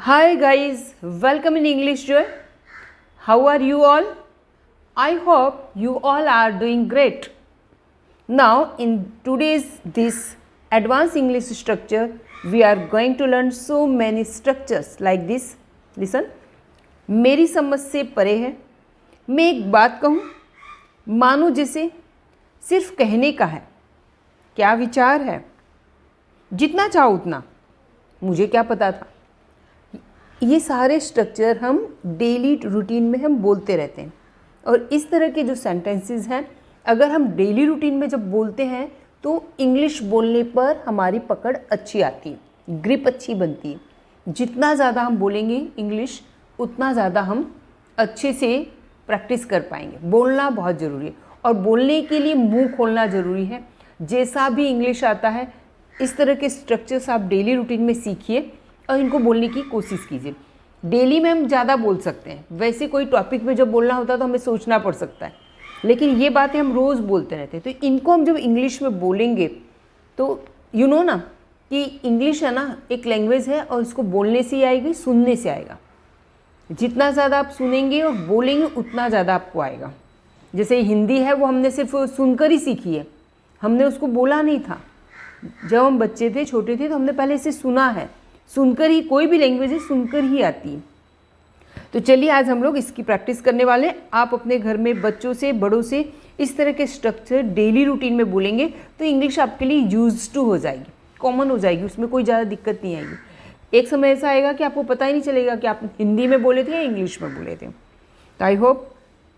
Hi guys, welcome in English Joy. How are you all? I hope you all are doing great. Now in today's this advanced English structure, we are going to learn so many structures like this. Listen. मेरी समझ से परे है. मैं एक बात कहूँ, मानो जैसे सिर्फ कहने का है. क्या विचार है? जितना चाहो उतना. मुझे क्या पता था. ये सारे स्ट्रक्चर हम डेली रूटीन में हम बोलते रहते हैं और इस तरह के जो सेंटेंसेस हैं अगर हम डेली रूटीन में जब बोलते हैं तो इंग्लिश बोलने पर हमारी पकड़ अच्छी आती है, ग्रिप अच्छी बनती है. जितना ज़्यादा हम बोलेंगे इंग्लिश उतना ज़्यादा हम अच्छे से प्रैक्टिस कर पाएंगे. बोलना बहुत ज़रूरी है और बोलने के लिए मुंह खोलना ज़रूरी है. जैसा भी इंग्लिश आता है इस तरह के स्ट्रक्चर्स आप डेली रूटीन में सीखिए और इनको बोलने की कोशिश कीजिए. डेली में हम ज़्यादा बोल सकते हैं, वैसे कोई टॉपिक में जब बोलना होता है तो हमें सोचना पड़ सकता है, लेकिन ये बातें हम रोज़ बोलते रहते हैं. तो इनको हम जब इंग्लिश में बोलेंगे तो यू नो ना कि इंग्लिश है ना एक लैंग्वेज है और इसको बोलने से ही आएगी, सुनने से आएगा. जितना ज़्यादा आप सुनेंगे और बोलेंगे उतना ज़्यादा आपको आएगा. जैसे हिंदी है वो हमने सिर्फ सुनकर ही सीखी है, हमने उसको बोला नहीं था. जब हम बच्चे थे, छोटे थे, तो हमने पहले इसे सुना है. सुनकर ही कोई भी लैंग्वेज है सुनकर ही आती है. तो चलिए आज हम लोग इसकी प्रैक्टिस करने वाले हैं. आप अपने घर में बच्चों से, बड़ों से इस तरह के स्ट्रक्चर डेली रूटीन में बोलेंगे तो इंग्लिश आपके लिए यूज टू हो जाएगी, कॉमन हो जाएगी. उसमें कोई ज़्यादा दिक्कत नहीं आएगी. एक समय ऐसा आएगा कि आपको पता ही नहीं चलेगा कि आप हिंदी में बोले थे या इंग्लिश में बोले थे. तो आई होप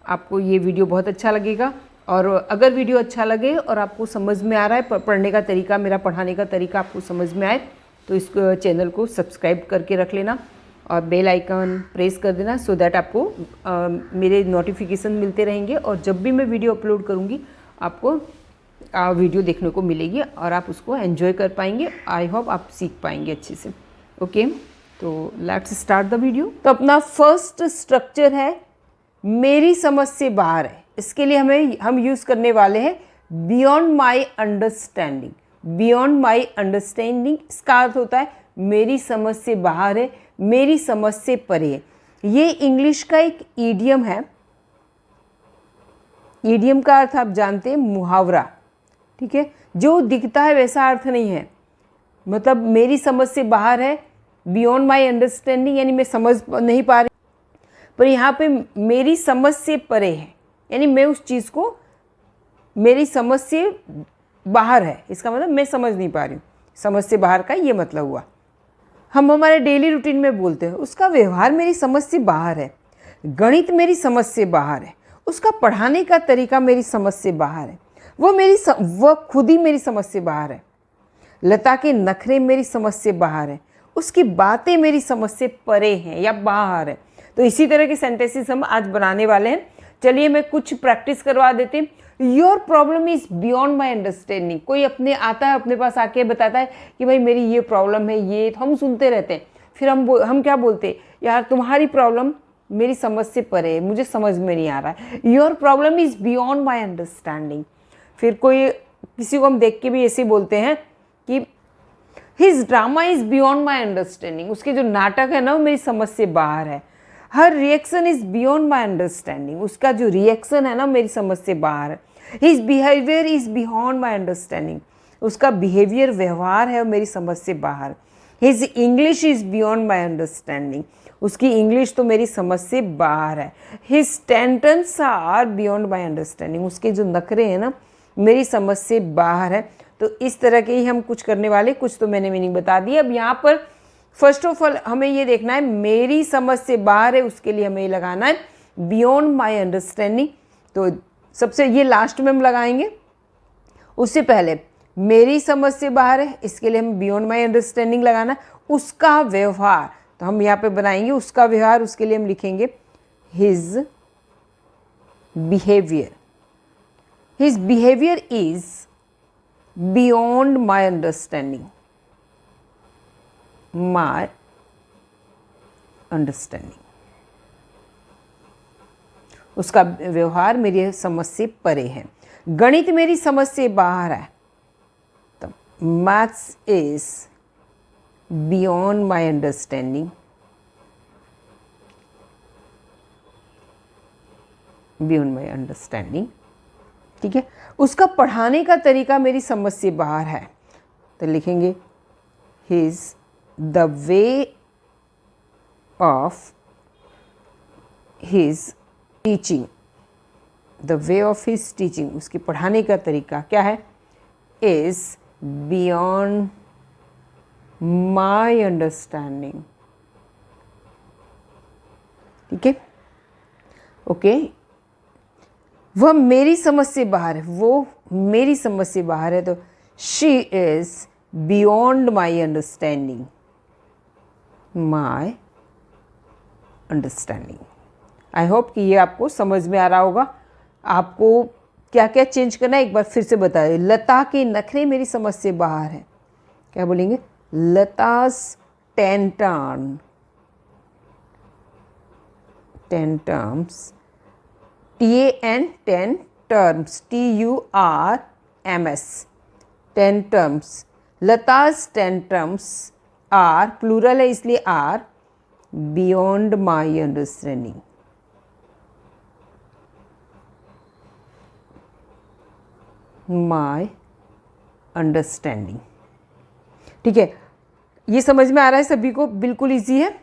आपको ये वीडियो बहुत अच्छा लगेगा. और अगर वीडियो अच्छा लगे और आपको समझ में आ रहा है, पढ़ने का तरीका, मेरा पढ़ाने का तरीका आपको समझ में आए तो इस चैनल को सब्सक्राइब करके रख लेना और बेल आइकन प्रेस कर देना सो दैट आपको मेरे नोटिफिकेशन मिलते रहेंगे और जब भी मैं वीडियो अपलोड करूँगी आपको वीडियो देखने को मिलेगी और आप उसको एंजॉय कर पाएंगे. आई होप आप सीख पाएंगे अच्छे से. ओके, तो लेट्स स्टार्ट द वीडियो. तो अपना फर्स्ट स्ट्रक्चर है मेरी समझ से बाहर है. इसके लिए हम यूज़ करने वाले हैं beyond my understanding. Beyond my understanding इसका अर्थ होता है मेरी समझ से बाहर है, मेरी समझ से परे है. ये इंग्लिश का एक ईडियम है. ईडियम का अर्थ आप जानते हैं मुहावरा, ठीक है. जो दिखता है वैसा अर्थ नहीं है. मतलब मेरी समझ से बाहर है, बियॉन्ड माई अंडरस्टैंडिंग यानी मैं समझ नहीं पा रही, पर यहाँ पे मेरी समझ से परे है यानी मैं उस चीज़ को मेरी समझ से बाहर है. इसका मतलब मैं समझ नहीं पा रही हूँ. समझ से बाहर का ये मतलब हुआ. हम हमारे डेली रूटीन में बोलते हैं उसका व्यवहार मेरी समझ से बाहर है, गणित मेरी समझ से बाहर है, उसका पढ़ाने का तरीका मेरी समझ से बाहर है, वह खुद ही मेरी समझ से बाहर है. लता के नखरे मेरी समझ से बाहर है, उसकी बातें मेरी समझ से परे हैं या बाहर है. तो इसी तरह के सेंटेंसेस हम आज बनाने वाले हैं. चलिए मैं कुछ प्रैक्टिस करवा देते हैं. Your problem is beyond my understanding. कोई अपने आता है, अपने पास आके बताता है कि भाई मेरी ये प्रॉब्लम है, ये तो हम सुनते रहते हैं. फिर हम क्या बोलते हैं, यार तुम्हारी प्रॉब्लम मेरी समझ से परे है, मुझे समझ में नहीं आ रहा है. Your problem is beyond my understanding. फिर कोई किसी को हम देख के भी ऐसे बोलते हैं कि his drama is beyond my understanding. उसके जो नाटक है ना वो मेरी समझ से बाहर है. Her reaction is beyond my understanding. उसका जो रिएक्शन है ना मेरी समझ से बाहर है. His behaviour is beyond my understanding. उसका बिहेवियर, व्यवहार है मेरी समझ से बाहर. His English is beyond my understanding. उसकी इंग्लिश तो मेरी समझ से बाहर है. His tantrums are beyond my understanding. उसके जो नखरे हैं ना मेरी समझ से बाहर है. तो इस तरह के ही हम कुछ करने वाले. कुछ तो मैंने मीनिंग बता दी. अब यहाँ पर फर्स्ट ऑफ ऑल हमें ये देखना है मेरी समझ से बाहर है, उसके लिए हमें लगाना है बियॉन्ड माई अंडरस्टैंडिंग. तो सबसे ये लास्ट में हम लगाएंगे. उससे पहले मेरी समझ से बाहर है, इसके लिए हम बियॉन्ड माई अंडरस्टैंडिंग लगाना. उसका व्यवहार तो हम यहाँ पे बनाएंगे उसका व्यवहार. उसके लिए हम लिखेंगे his behaviour. His behaviour is beyond my understanding. My understanding. उसका व्यवहार मेरी समझ से परे है. गणित मेरी समझ से बाहर है. तो maths is beyond my understanding. Beyond my understanding. ठीक है, उसका पढ़ाने का तरीका मेरी समझ से बाहर है, तो लिखेंगे his the way of his teaching, the way of his teaching, उसके पढ़ाने का तरीका क्या है, इज बियॉन्ड माई अंडरस्टैंडिंग। ठीक है, ओके, वह मेरी समझ से बाहर है, वो मेरी समझ से बाहर है, तो she is beyond my understanding, my understanding. I hope कि ये आपको समझ में आ रहा होगा। आपको क्या क्या चेंज करना है एक बार फिर से बता दें। लता के नखरे मेरी समझ से बाहर है, क्या बोलेंगे, लतास टेंटर्न, टेंटर्म्स, TAN, 10 terms, TURMS, 10 terms, लता's tantrums are, plural है इसलिए are, beyond my understanding। my understanding। ठीक है, ये समझ में आ रहा है सभी को, बिल्कुल इजी है,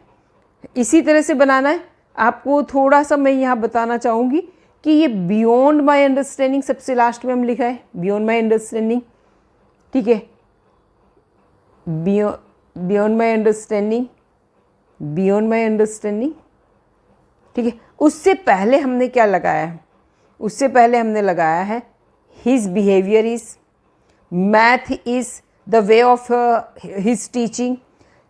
इसी तरह से बनाना है। आपको थोड़ा सा मैं यहाँ बताना चाहूँगी कि ये बियॉन्ड माई अंडरस्टैंडिंग सबसे लास्ट में हम लिखा है, बियॉन्ड माई अंडरस्टैंडिंग। ठीक है, beyond my understanding, beyond my understanding. ठीक है, उससे पहले हमने क्या लगाया है, उससे पहले हमने लगाया है his behaviour is, math is the way of his teaching,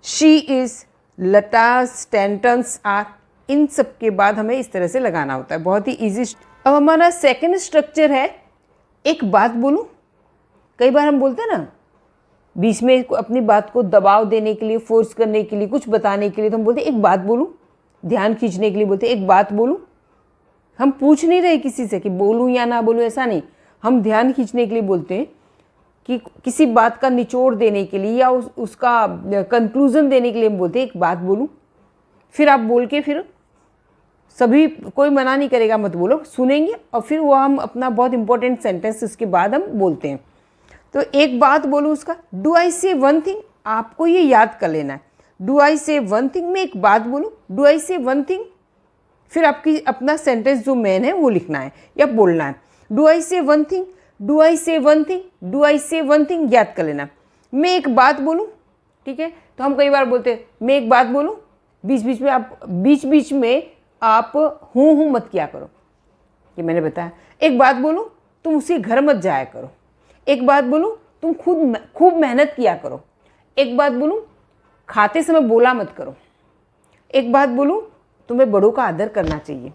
she is, लता's tantrums आर। इन सब के बाद हमें इस तरह से लगाना होता है, बहुत ही इजी। अब हमारा सेकंड स्ट्रक्चर है, एक बात बोलूं। कई बार हम बोलते हैं ना, बीच में अपनी बात को दबाव देने के लिए, फोर्स करने के लिए, कुछ बताने के लिए, तो हम बोलते हैं एक बात बोलूं, ध्यान खींचने के लिए बोलते हैं एक बात बोलूं। हम पूछ नहीं रहे किसी से कि बोलूं या ना बोलूं, ऐसा नहीं, हम ध्यान खींचने के लिए बोलते हैं कि किसी बात का निचोड़ देने के लिए या उसका कंक्लूजन देने के लिए हम बोलते हैं एक बात बोलूं। फिर आप बोल के, फिर सभी, कोई मना नहीं करेगा मत बोलो, सुनेंगे, और फिर वो हम अपना बहुत इंपॉर्टेंट सेंटेंस उसके बाद हम बोलते हैं। तो एक बात बोलूँ उसका, do I say one thing, आपको ये याद कर लेना है, do I say one thing, मैं एक बात बोलूँ, do I say one thing, फिर आपकी अपना सेंटेंस जो मेन है वो लिखना है या बोलना है। Do I say one thing, do I say one thing, do I say one thing, याद कर लेना। मैं एक बात बोलूँ, ठीक है, तो हम कई बार बोलते हैं मैं एक बात बोलूँ, बीच बीच में आप हूँ मत किया करो, ये मैंने बताया। एक बात बोलूँ, तुम उसी घर मत जाया करो। एक बात बोलूँ, तुम खूब मेहनत किया करो। एक बात बोलूँ, खाते समय बोला मत करो। एक बात बोलूँ, तुम्हें बड़ों का आदर करना चाहिए।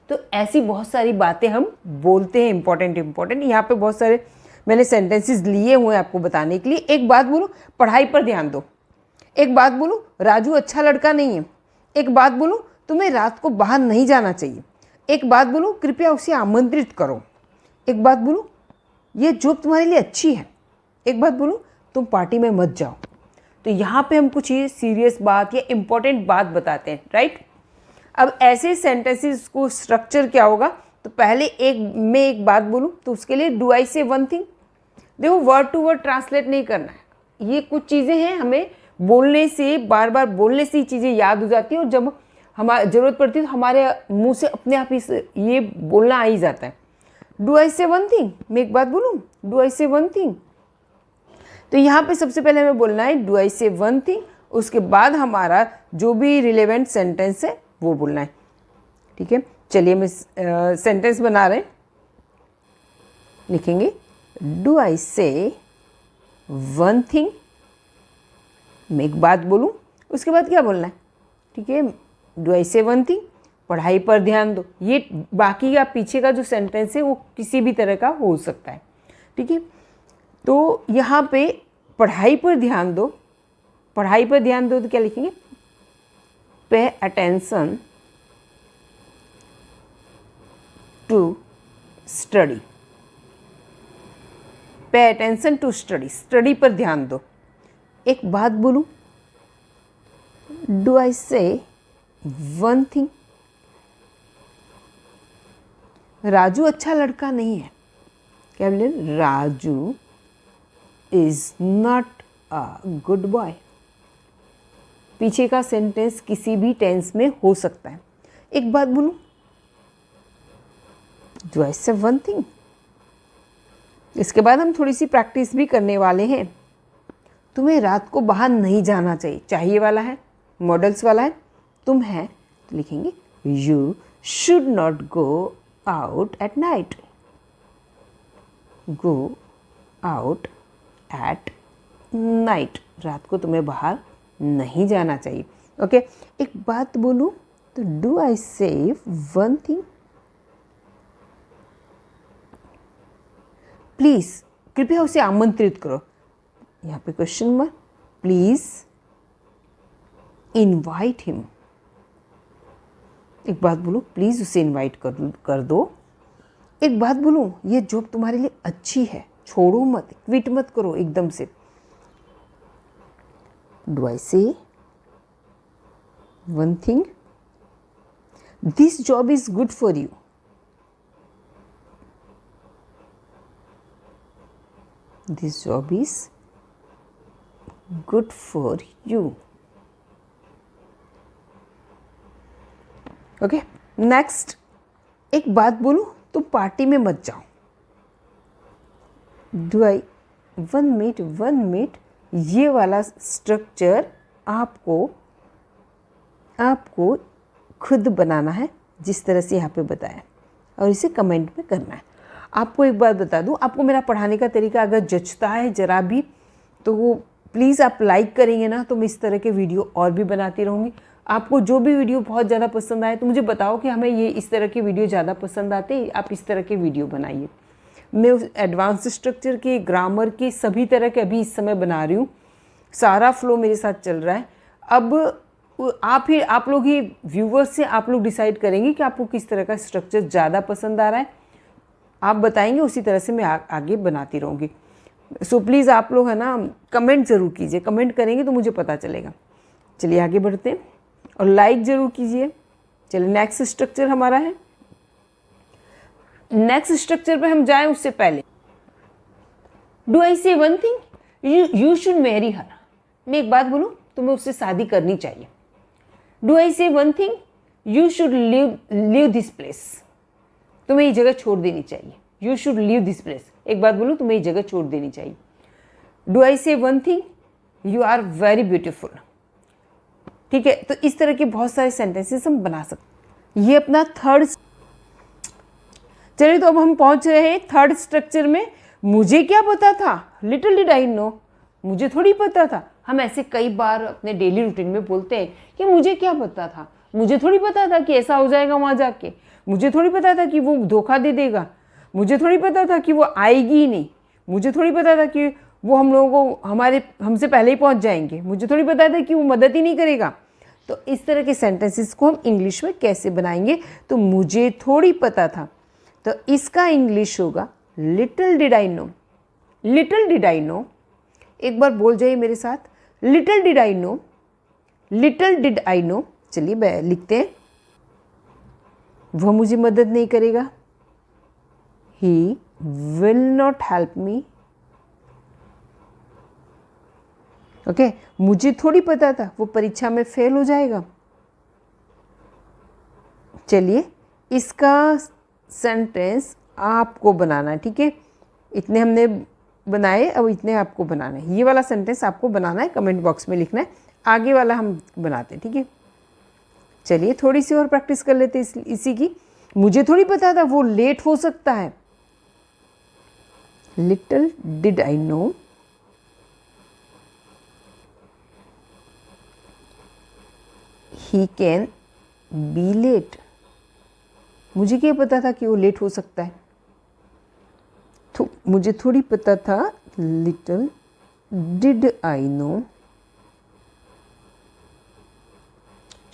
तो ऐसी बहुत सारी बातें हम बोलते हैं, इंपॉर्टेंट। यहाँ पे बहुत सारे मैंने सेंटेंसेस लिए हुए हैं आपको बताने के लिए। एक बात बोलूँ, पढ़ाई पर ध्यान दो। एक बात बोलूँ, राजू अच्छा लड़का नहीं है। एक बात बोलूँ, तुम्हें रात को बाहर नहीं जाना चाहिए। एक बात बोलूँ, कृपया उसे आमंत्रित करो। एक बात बोलूँ, ये जॉब तुम्हारे लिए अच्छी है। एक बात बोलूँ, तुम पार्टी में मत जाओ। तो यहाँ पे हम कुछ ये सीरियस बात या इम्पोर्टेंट बात बताते हैं, राइट। अब ऐसे सेंटेंसेस को स्ट्रक्चर क्या होगा, तो पहले मैं एक बात बोलूँ तो उसके लिए do I say one thing. देखो, वर्ड टू वर्ड ट्रांसलेट नहीं करना है, ये कुछ चीज़ें हैं हमें बोलने से, बार बार बोलने से ये चीज़ें याद हो जाती है, और जब हमारी ज़रूरत पड़ती है तो हमारे मुंह से अपने आप ये बोलना आ ही जाता है। Do I say one thing, मैं एक बात बोलूँ, do I say one thing. तो यहाँ पे सबसे पहले हमें बोलना है do I say one thing, उसके बाद हमारा जो भी रिलेवेंट सेंटेंस है वो बोलना है। ठीक है, चलिए मैं सेंटेंस बना रहे हैं, लिखेंगे do I say one thing, मैं एक बात बोलूँ, उसके बाद क्या बोलना है। ठीक है, do I say one thing, पढ़ाई पर ध्यान दो। ये बाकी का पीछे का जो सेंटेंस है वो किसी भी तरह का हो सकता है। ठीक है, तो यहाँ पे पढ़ाई पर ध्यान दो, पढ़ाई पर ध्यान दो तो क्या लिखेंगे, pay attention to study. Pay attention to study, study पर ध्यान दो। एक बात बोलूं, do I say one thing, Raju अच्छा लड़का नहीं है। क्या बोले? Raju is not a good boy. पीछे का सेंटेंस किसी भी टेंस में हो सकता है। एक बात बोलूं, do I say one thing. इसके बाद हम थोड़ी सी प्रैक्टिस भी करने वाले हैं। तुम्हें रात को बाहर नहीं जाना चाहिए। चाहिए वाला है, मॉडल्स वाला है, तुम है तो लिखेंगे you should not go out at night. Go out at night, रात को तुम्हें बाहर नहीं जाना चाहिए। ओके, एक बात बोलूं तो do I say one thing. Please, कृपया उसे आमंत्रित करो। यहाँ पे question mark, please invite him. एक बात बोलो, प्लीज उसे इनवाइट कर दो। एक बात बोलूं, ये जॉब तुम्हारे लिए अच्छी है, छोड़ो मत, क्विट मत करो एकदम से। Do I say one thing, this job is good for you. This job is good for you. Okay, next, एक बात बोलूं, तुम पार्टी में मत जाओ। डू आई वन मिनट, ये वाला स्ट्रक्चर आपको खुद बनाना है, जिस तरह से यहाँ पे बताया, और इसे कमेंट में करना है। आपको एक बात बता दूँ, आपको मेरा पढ़ाने का तरीका अगर जचता है जरा भी, तो वो प्लीज़ आप लाइक करेंगे ना, तो मैं इस तरह के वीडियो और भी बनाती रहूँगी। आपको जो भी वीडियो बहुत ज़्यादा पसंद आए तो मुझे बताओ कि हमें ये इस तरह के वीडियो ज़्यादा पसंद आते हैं, आप इस तरह के वीडियो बनाइए। मैं उस एडवांस स्ट्रक्चर के, ग्रामर के, सभी तरह के अभी इस समय बना रही हूँ। सारा फ्लो मेरे साथ चल रहा है। अब आप लोग ही व्यूवर्स से आप लोग डिसाइड करेंगे कि आपको किस तरह का स्ट्रक्चर ज़्यादा पसंद आ रहा है। आप बताएंगे, उसी तरह से मैं आगे बनाती रहूँगी। सो प्लीज़ आप लोग है ना, कमेंट ज़रूर कीजिए। कमेंट करेंगे तो मुझे पता चलेगा। चलिए आगे बढ़ते हैं, और लाइक ज़रूर कीजिए। चलिए नेक्स्ट स्ट्रक्चर हमारा है। नेक्स्ट स्ट्रक्चर पे हम जाएं उससे पहले, do I say one thing, you should marry her. मैं एक बात बोलूँ, तुम्हें उससे शादी करनी चाहिए। Do I say one thing, you should leave this place. तुम्हें ये जगह छोड़ देनी चाहिए। You should leave this place. एक बात बोलूँ, तुम्हें ये जगह छोड़ देनी चाहिए। Do I say one thing, you are very beautiful. ठीक है, तो इस तरह के बहुत सारे सेंटेंसेस हम बना सकते हैं। ये अपना थर्ड। चलिए, तो अब हम पहुंच रहे हैं थर्ड स्ट्रक्चर में। मुझे क्या पता था, लिटिल डिड आई नो। मुझे थोड़ी पता था। हम ऐसे कई बार अपने डेली रूटीन में बोलते हैं कि मुझे क्या पता था, मुझे थोड़ी पता था कि ऐसा हो जाएगा वहाँ जाके, मुझे थोड़ी पता था कि वो धोखा दे देगा, मुझे थोड़ी पता था कि वो आएगी ही नहीं, मुझे थोड़ी पता था कि वो हम लोगों को हमसे पहले ही पहुँच जाएंगे, मुझे थोड़ी पता था कि वो मदद ही नहीं करेगा। तो इस तरह के सेंटेंसेस को हम इंग्लिश में कैसे बनाएंगे? तो मुझे थोड़ी पता था, तो इसका इंग्लिश होगा little did I no. Little did I no, एक बार बोल जाइए मेरे साथ, little did I no, little did I no. चलिए लिखते हैं, वह मुझे मदद नहीं करेगा। He will not help me. Okay, मुझे थोड़ी पता था वो परीक्षा में फेल हो जाएगा। चलिए, इसका सेंटेंस आपको बनाना है। ठीक है, इतने हमने बनाए, अब इतने आपको बनाना है। ये वाला सेंटेंस आपको बनाना है, कमेंट बॉक्स में लिखना है। आगे वाला हम बनाते हैं। ठीक है, चलिए थोड़ी सी और प्रैक्टिस कर लेते हैं इसी की। मुझे थोड़ी पता था वो लेट हो सकता है। Little did I know, he can be late. मुझे क्या पता था कि वो लेट हो सकता है। तो मुझे थोड़ी पता था, little did I know,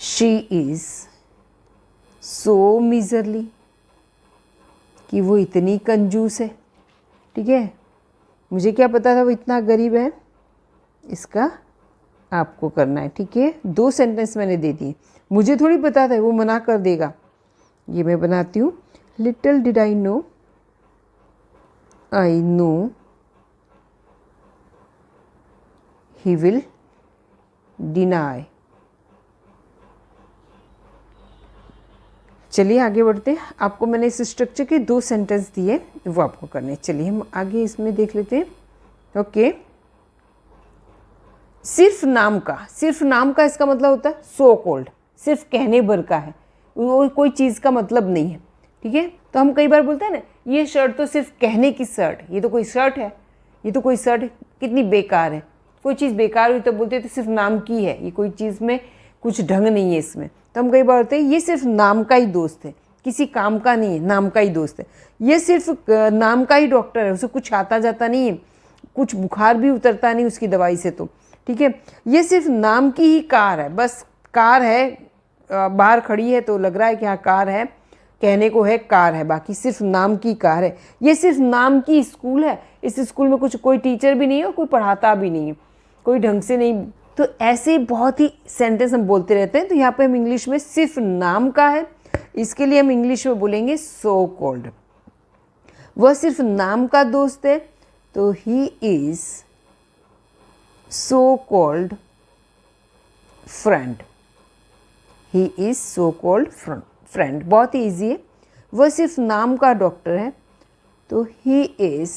she is so miserly, कि वो इतनी कंजूस है। ठीक है, मुझे क्या पता था वो इतना गरीब है। इसका आपको करना है। ठीक है, 2 सेंटेंस मैंने दे दिए। मुझे थोड़ी पता था वो मना कर देगा। ये मैं बनाती हूँ, little did I know, I know he will deny. चलिए आगे बढ़ते हैं। आपको मैंने इस स्ट्रक्चर के 2 सेंटेंस दिए, वो आपको करने। चलिए हम आगे इसमें देख लेते हैं। ओके, सिर्फ नाम का इसका मतलब होता है सो कॉल्ड, सिर्फ कहने भर का है, वो कोई चीज़ का मतलब नहीं है। ठीक है, तो हम कई बार बोलते हैं ना, ये शर्ट तो सिर्फ कहने की शर्ट, ये तो कोई शर्ट है, ये तो कोई शर्ट कितनी बेकार है। कोई चीज़ बेकार हुई तो बोलते हैं तो सिर्फ नाम की है, ये कोई चीज़ में कुछ ढंग नहीं है इसमें। तो हम कई बार बोलते हैं ये सिर्फ नाम का ही दोस्त है, किसी काम का नहीं है, नाम का ही दोस्त है। ये सिर्फ नाम का ही डॉक्टर है, उसे कुछ आता जाता नहीं है, कुछ बुखार भी उतरता नहीं उसकी दवाई से। तो ठीक है, ये सिर्फ नाम की ही कार है, बस कार है, बाहर खड़ी है तो लग रहा है कि हाँ कार है, कहने को है कार है, बाकी सिर्फ नाम की कार है। ये सिर्फ नाम की स्कूल है, इस स्कूल में कुछ कोई टीचर भी नहीं है, कोई पढ़ाता भी नहीं है, कोई ढंग से नहीं। तो ऐसे बहुत ही सेंटेंस हम बोलते रहते हैं। तो यहाँ पे हम इंग्लिश में सिर्फ नाम का है, इसके लिए हम इंग्लिश में बोलेंगे सो कॉल्ड। वह सिर्फ नाम का दोस्त है, तो he is so called friend. He is so called friend, बहुत ही ईजी है। वह सिर्फ नाम का डॉक्टर है, तो he is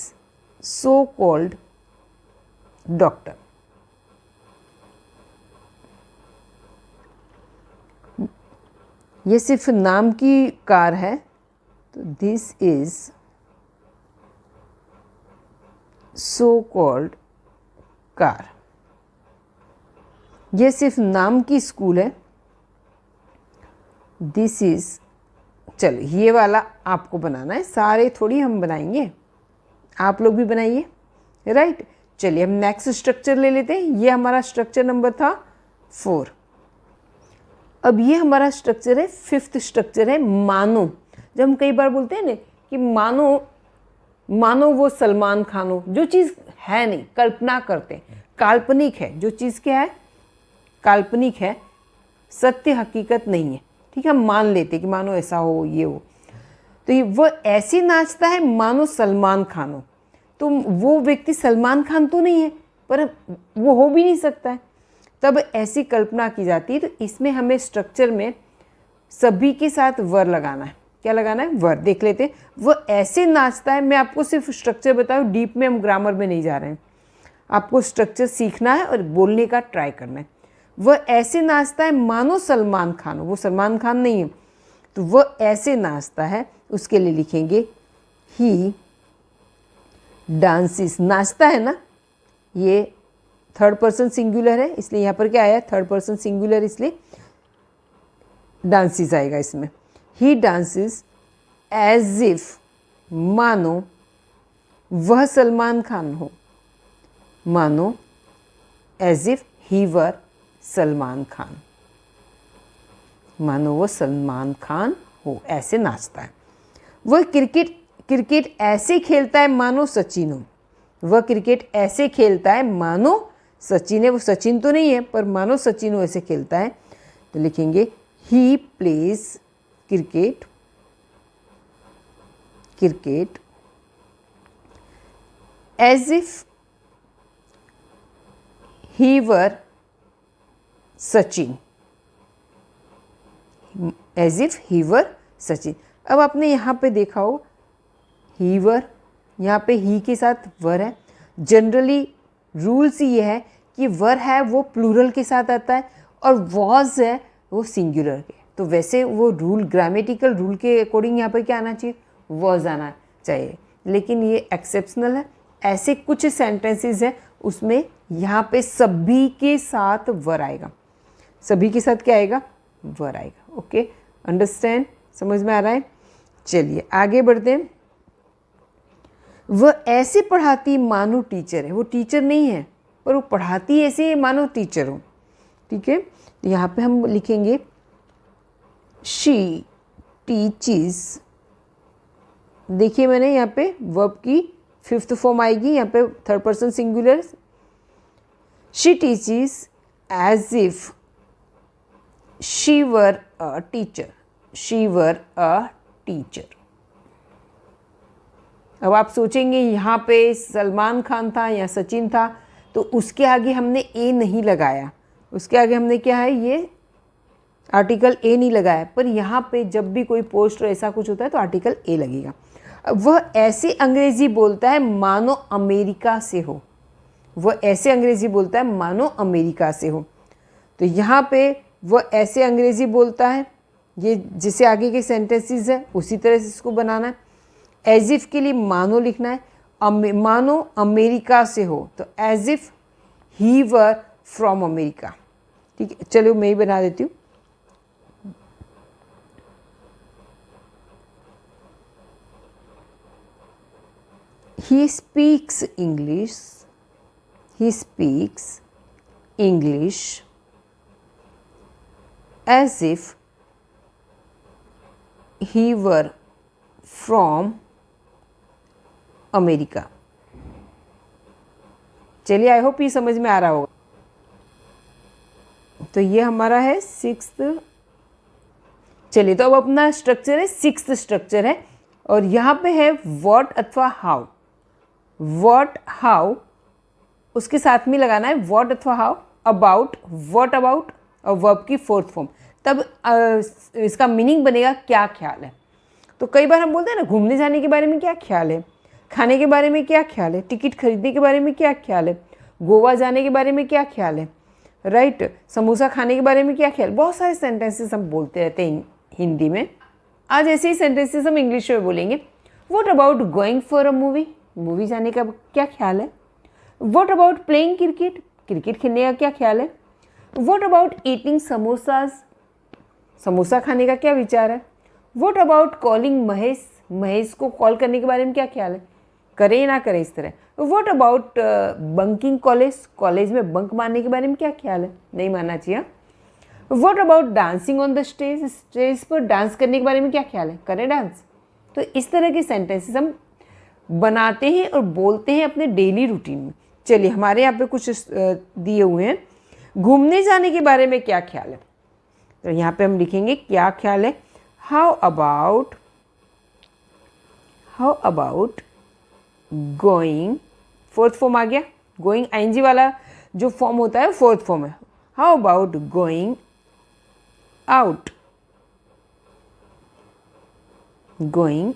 so called doctor. ये सिर्फ नाम की कार है, तो this is so called car. ये सिर्फ नाम की स्कूल है, दिस इज, चलो ये वाला आपको बनाना है, सारे थोड़ी हम बनाएंगे, आप लोग भी बनाइए, राइट। चलिए हम नेक्स्ट स्ट्रक्चर ले लेते हैं। ये हमारा स्ट्रक्चर नंबर था 4। अब ये हमारा स्ट्रक्चर है 5th स्ट्रक्चर है मानो। जब हम कई बार बोलते हैं ना कि मानो वो सलमान खान हो, जो चीज़ है नहीं, कल्पना करते हैं, काल्पनिक है, जो चीज़ क्या है, काल्पनिक है, सत्य हकीकत नहीं है। ठीक है, हम मान लेते कि मानो ऐसा हो, ये हो, तो वो ऐसे नाचता है मानो सलमान खान हो। तो वो व्यक्ति सलमान खान तो नहीं है, पर वो हो भी नहीं सकता है, तब ऐसी कल्पना की जाती है। तो इसमें हमें स्ट्रक्चर में सभी के साथ वर लगाना है। क्या लगाना है? वर। देख लेते हैं। वो ऐसे नाचता है, मैं आपको सिर्फ स्ट्रक्चर बताऊँ, डीप में हम ग्रामर में नहीं जा रहे हैं, आपको स्ट्रक्चर सीखना है और बोलने का ट्राई करना है। वह ऐसे नाचता है मानो सलमान खान हो, वो सलमान खान नहीं है, तो वह ऐसे नाचता है, उसके लिए लिखेंगे ही डांसिस। नाचता है ना, ये 3rd पर्सन सिंगुलर है, इसलिए यहाँ पर क्या आया, 3rd पर्सन सिंगुलर, इसलिए डांसिस आएगा इसमें। ही डांसिस एज इफ, मानो वह सलमान खान हो, मानो एज इफ ही वर सलमान खान, मानो वो सलमान खान हो, ऐसे नाचता है। वह क्रिकेट ऐसे खेलता है मानो सचिन हो, वह क्रिकेट ऐसे खेलता है मानो सचिन है, वो सचिन तो नहीं है पर मानो सचिन हो ऐसे खेलता है, तो लिखेंगे he plays cricket as if he were Sachin, as if he were Sachin. अब आपने यहाँ पे देखा हो ही वर, यहाँ पे ही के साथ वर है। जनरली रूल्स ये है कि वर है वो प्लूरल के साथ आता है और वॉज है वो सिंगुलर के। तो वैसे वो रूल, ग्रामेटिकल रूल के अकॉर्डिंग यहाँ पर क्या आना चाहिए, वॉज आना चाहिए, लेकिन ये एक्सेप्शनल है। ऐसे कुछ सेंटेंसेस हैं उसमें यहाँ पे सभी के साथ वर आएगा, सभी के साथ क्या आएगा, वर आएगा। ओके, अंडरस्टैंड, समझ में आ रहा है। चलिए आगे बढ़ते हैं। वह ऐसे पढ़ाती मानो टीचर है, वो टीचर नहीं है पर वो पढ़ाती ऐसे मानो टीचर हो। ठीक है, तो यहाँ पे हम लिखेंगे शी टीचेस। देखिए मैंने यहाँ पे वर्ब की 5th फॉर्म आएगी, यहाँ पे 3rd person singular. She teaches as if she were a teacher, she were a teacher. अब आप सोचेंगे यहाँ पे सलमान खान था या सचिन था, तो उसके आगे हमने ए नहीं लगाया, उसके आगे हमने क्या है, ये आर्टिकल ए नहीं लगाया, पर यहाँ पे जब भी कोई पोस्ट और ऐसा कुछ होता है तो आर्टिकल ए लगेगा। अब वह ऐसे अंग्रेज़ी बोलता है मानो अमेरिका से हो, वह ऐसे अंग्रेज़ी बोलता है मानो अमेरिका से हो। तो यहाँ पे वह ऐसे अंग्रेज़ी बोलता है, ये जिसे आगे के सेंटेंसेस है उसी तरह से इसको बनाना है। एज इफ़ के लिए मानो लिखना है, मानो अमेरिका से हो, तो as if he were from America. ठीक है, चलो मैं ही बना देती हूँ। He speaks English. He speaks English as if he were from America. चलिए, आई होप ये समझ में आ रहा होगा। तो ये हमारा है सिक्स्थ। चलिए, तो अब अपना स्ट्रक्चर है, सिक्स्थ स्ट्रक्चर है, और यहाँ पे है व्हाट अथवा हाउ। व्हाट हाउ उसके साथ में लगाना है, व्हाट अथवा हाउ। अबाउट, व्हाट अबाउट, और वर्ब की फोर्थ फॉर्म, तब इसका मीनिंग बनेगा क्या ख्याल है। तो कई बार हम बोलते हैं ना, घूमने जाने के बारे में क्या ख्याल है, खाने के बारे में क्या ख्याल है, टिकट खरीदने के बारे में क्या ख्याल है, गोवा जाने के बारे में क्या ख्याल है, राइट, समोसा खाने के बारे में क्या ख्याल। बहुत सारे सेंटेंसेस हम बोलते रहते हैं हिंदी में। आज ऐसे ही सेंटेंसेस हम इंग्लिश में बोलेंगे। What about going for a movie, movie जाने का क्या ख्याल है। What about playing cricket, cricket खेलने का क्या ख्याल है। What about eating samosas, samosa खाने का क्या विचार है। What about calling Mahesh, Mahesh को कॉल करने के बारे में क्या ख्याल है, करें या ना करें इस तरह। What about bunking college, college में बंक मारने के बारे में क्या ख्याल है, नहीं मानना चाहिए। What about dancing on the stage, stage पर डांस करने के बारे में क्या ख्याल है, करें डांस। तो इस तरह के सेंटेंसेस हम बनाते हैं और बोलते हैं अपने डेली रूटीन में। चलिए, हमारे यहाँ पे कुछ दिए हुए हैं। घूमने जाने के बारे में क्या ख्याल है, तो यहाँ पे हम लिखेंगे क्या ख्याल है। How about going, fourth form आ गया। गोइंग आईएनजी वाला जो फॉर्म होता है फोर्थ फॉर्म है। How about going out, going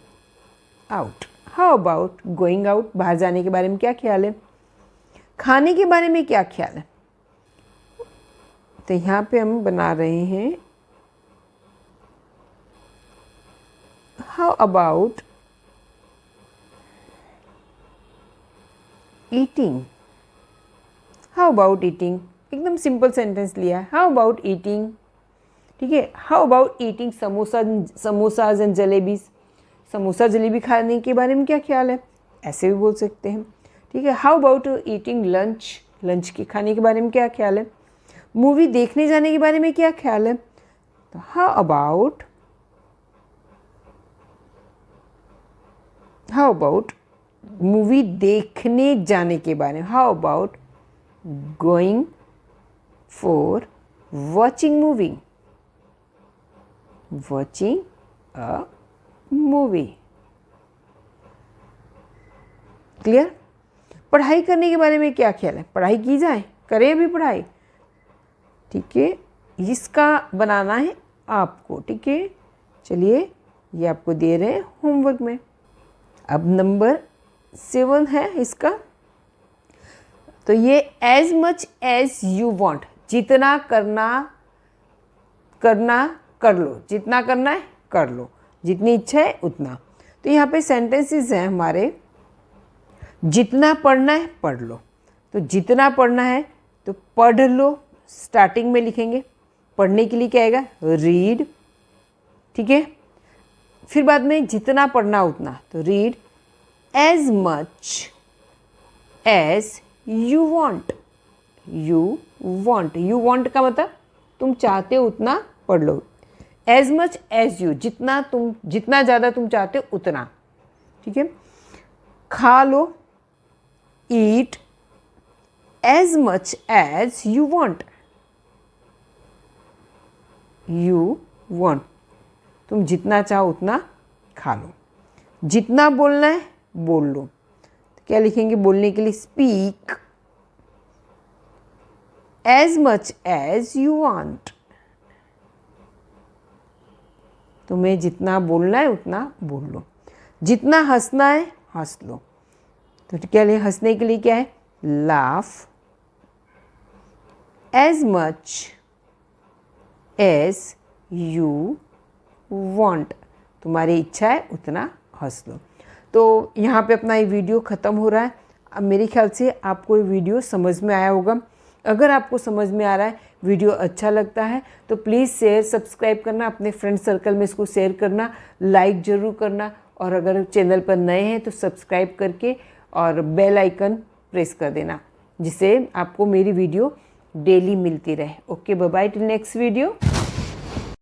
out. How about going out, बाहर जाने के बारे में क्या ख्याल है। खाने के बारे में क्या ख्याल है, तो यहाँ पे हम बना रहे हैं how about eating. How about eating, एकदम सिंपल सेंटेंस लिया है, हाउ अबाउट ईटिंग। ठीक है, how about eating samosas and jalebis, samosa jalebi खाने के बारे में क्या ख्याल है, ऐसे भी बोल सकते हैं। ठीक है, how about eating lunch, lunch के खाने के बारे में क्या ख्याल है। मूवी देखने जाने के बारे में क्या ख्याल है, तो हाउ अबाउट मूवी देखने जाने के बारे में, how about going for watching a movie. Clear. पढ़ाई करने के बारे में क्या ख्याल है, पढ़ाई की जाए, करें अभी पढ़ाई। ठीक है, इसका बनाना है आपको। ठीक है, चलिए ये आपको दे रहे हैं होमवर्क में। अब नंबर 7 है इसका, तो ये as much as you want, जितना करना कर लो, जितना करना है कर लो, जितनी इच्छा है उतना। तो यहाँ पे सेंटेंसेस हैं हमारे, जितना पढ़ना है पढ़ लो। तो जितना पढ़ना है तो पढ़ लो, स्टार्टिंग में लिखेंगे। पढ़ने के लिए क्या आएगा, रीड। ठीक है, फिर बाद में जितना पढ़ना उतना, तो read as much as you want. You want का मतलब तुम चाहते हो उतना पढ़ लो। एज मच एज यू, जितना ज़्यादा तुम चाहते हो उतना। ठीक है, खा लो, eat as much as you want. तुम जितना चाहो उतना खा लो। जितना बोलना है बोल लो। तो क्या लिखेंगे बोलने के लिए? Speak as much as you want. तुम्हें जितना बोलना है उतना बोल लो। जितना हंसना है हंस लो। तो क्या ले हंसने के लिए क्या है? Laugh as much as you want. तुम्हारी इच्छा है उतना हंस लो। तो यहाँ पे अपना ये वीडियो ख़त्म हो रहा है। अब मेरे ख्याल से आपको ये वीडियो समझ में आया होगा। अगर आपको समझ में आ रहा है, वीडियो अच्छा लगता है, तो प्लीज़ शेयर सब्सक्राइब करना, अपने फ्रेंड सर्कल में इसको शेयर करना, लाइक ज़रूर करना, और अगर चैनल पर नए हैं तो सब्सक्राइब करके और बेल आइकन प्रेस कर देना, जिससे आपको मेरी वीडियो डेली मिलती रहे। Okay, bye bye, till next video.